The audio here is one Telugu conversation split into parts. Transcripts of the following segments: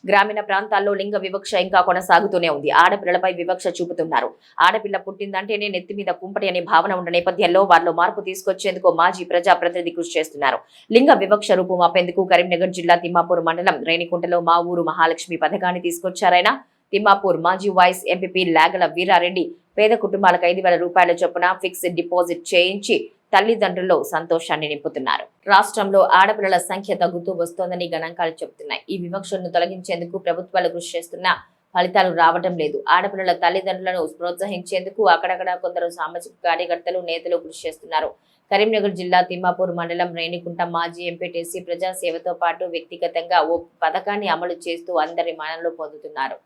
గ్రామీణ ప్రాంతాల్లో లింగ వివక్ష ఇంకా కొనసాగుతూనే ఉంది. ఆడపిల్లలపై వివక్ష చూపుతున్నారు. ఆడపిల్ల పుట్టిందంటేనే నెత్తి మీద కుంపటి అనే భావన ఉన్న నేపథ్యంలో వారిలో మార్పు తీసుకొచ్చేందుకు మాజీ ప్రజాప్రతినిధి కృషి చేస్తున్నారు. లింగ వివక్ష రూపుమాపేందుకు కరీంనగర్ జిల్లా తిమ్మాపూర్ మండలం రేణికుంటలో మా ఊరు మహాలక్ష్మి పథకాన్ని తీసుకొచ్చారైనా తిమ్మాపూర్ మాజీ వైస్ ఎంపీ లాగల వీరారెడ్డి పేద కుటుంబాలకు 5,000 రూపాయల చొప్పున ఫిక్స్డ్ డిపాజిట్ చేయించి తల్లిదండ్రుల్లో సంతోషాన్ని నింపుతున్నారు. రాష్ట్రంలో ఆడపిల్లల సంఖ్య తగ్గుతూ వస్తోందని గణాంకాలు చెబుతున్నాయి. ఈ వివక్షను తొలగించేందుకు ప్రభుత్వాలు కృషి చేస్తున్నా ఫలితాలు రావడం లేదు. ఆడపిల్లల తల్లిదండ్రులను ప్రోత్సహించేందుకు అక్కడక్కడ కొందరు సామాజిక కార్యకర్తలు నేతలు కృషి చేస్తున్నారు. కరీంనగర్ జిల్లా తిమ్మాపూర్ మండలం రేణికుంట మాజీ ఎంపీటీసీ ప్రజాసేవతో పాటు వ్యక్తిగతంగా ఓ పథకాన్ని అమలు చేస్తూ అందరి మన్ననలు పొందుతున్నారు.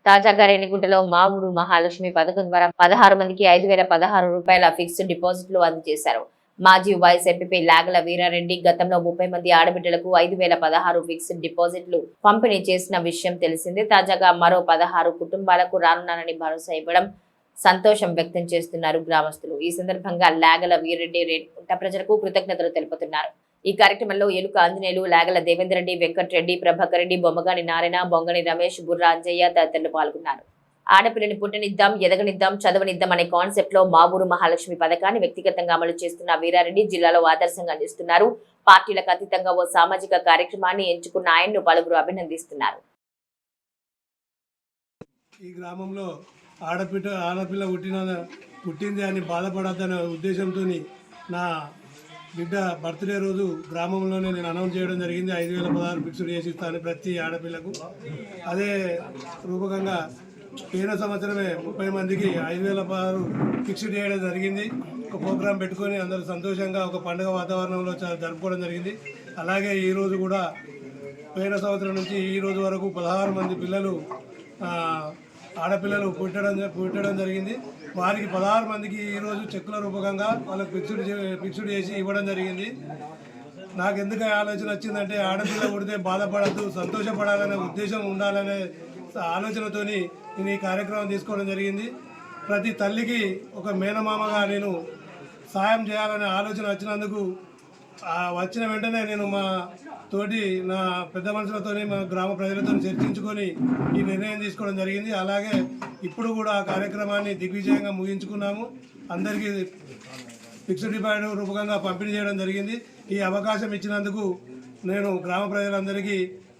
తాజాగా రేణిగుంటలో మా ఊరు మహాలక్ష్మి పథకం ద్వారా 16 మందికి 5,016 రూపాయల ఫిక్స్డ్ డిపాజిట్లు అందజేశారు. మాజీ వైస్ ఎంపీ లాగల వీరారెడ్డి గతంలో 30 మంది ఆడబిడ్డలకు 5,016 ఫిక్స్డ్ డిపాజిట్లు పంపిణీ చేసిన విషయం తెలిసిందే. తాజాగా మరో 16 కుటుంబాలకు రానున్నారని భరోసా ఇవ్వడం సంతోషం వ్యక్తం చేస్తున్నారు గ్రామస్తులు. ఈ సందర్భంగా లాగల వీరెడ్డి రేణిగుంట ప్రజలకు కృతజ్ఞతలు తెలుపుతున్నారు. ఈ కార్యక్రమంలో ఎలుక ఆంజనేయులు, లాగల దేవేందర్ రెడ్డి, వెంకటరెడ్డి, ప్రభాకర్ రెడ్డి, బొమ్మగాని నారాయణ, బొంగని రమేష్, బుర్రా అంజయ్య తదితరులు పాల్గొన్నారు. ఆడపిల్లని పుట్టనిద్దాం, ఎదగనిద్దాం, చదవనిద్దాం అనే కాన్సెప్ట్ లో మా ఊరు మహాలక్ష్మి పథకాన్ని వ్యక్తిగతంగా అమలు చేస్తున్న వీరారెడ్డి జిల్లాలో ఆదర్శంగా అందిస్తున్నారు. పార్టీలకు అతీతంగా ఓ సామాజిక కార్యక్రమాన్ని ఎంచుకున్న ఆయన్ను పలువురు అభినందిస్తున్నారు. ఈ గ్రామంలో ఆడపిల్ల పుట్టింది అని బాధపడద్దనే ఉద్దేశంతో నా బిడ్డ బర్త్డే రోజు గ్రామంలోనే నేను అనౌన్స్ చేయడం జరిగింది. 5,016 ఫిక్స్డ్ చేసి ఇస్తాను ప్రతి ఆడపిల్లకు. అదే రూపకంగా పోయిన సంవత్సరమే 30 మందికి 5,016 ఫిక్స్డ్ చేయడం జరిగింది. ఒక ప్రోగ్రాం పెట్టుకొని అందరూ సంతోషంగా ఒక పండుగ వాతావరణంలో జరుపుకోవడం జరిగింది. అలాగే ఈరోజు కూడా పోయిన సంవత్సరం నుంచి ఈ రోజు వరకు 16 మంది పిల్లలు ఆడపిల్లలు పుట్టడం జరిగింది. వారికి 16 మందికి ఈరోజు చెక్కుల రూపకంగా వాళ్ళకి ఫిక్స్డ్ చేసి ఇవ్వడం జరిగింది. నాకు ఎందుకు ఆలోచన వచ్చిందంటే ఆడపిల్ల పుడితే బాధపడద్దు, సంతోషపడాలనే ఉద్దేశం ఉండాలనే ఆలోచనతోని నేను ఈ కార్యక్రమం తీసుకోవడం జరిగింది. ప్రతి తల్లికి ఒక మేనమామగా నేను సాయం చేయాలనే ఆలోచన వచ్చినందుకు వచ్చిన వెంటనే నేను మా తోటి నా పెద్ద మనుషులతో మా గ్రామ ప్రజలతో చర్చించుకొని ఈ నిర్ణయం తీసుకోవడం జరిగింది. అలాగే ఇప్పుడు కూడా ఆ కార్యక్రమాన్ని దిగ్విజయంగా ముగించుకున్నాము. అందరికీ ఫిక్స్డ్ డిపాజిట్ రూపకంగా పంపిణీ చేయడం జరిగింది. ఈ అవకాశం ఇచ్చినందుకు నేను గ్రామ ప్రజలందరికీ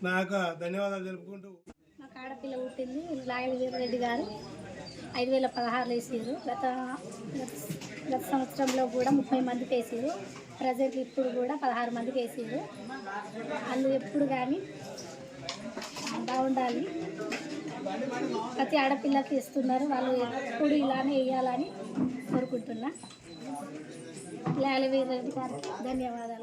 నా యొక్క ధన్యవాదాలు తెలుపుకుంటూ. నాకు ఆడపిల్ల పుట్టింది. లాగల వీరారెడ్డి గారు 5,016 వేసారు. గత సంవత్సరంలో కూడా 30 మందికి వేసారు. ప్రజెంట్ ఇప్పుడు కూడా 16 మందికి వేసారు. వాళ్ళు ఎప్పుడు కానీ బాగుండాలి. ప్రతి ఆడపిల్లకి ఇస్తున్నారు. వాళ్ళు ఎప్పుడు ఇలానే వేయాలని కోరుకుంటున్నా. లాగల వీరారెడ్డి గారికి ధన్యవాదాలు.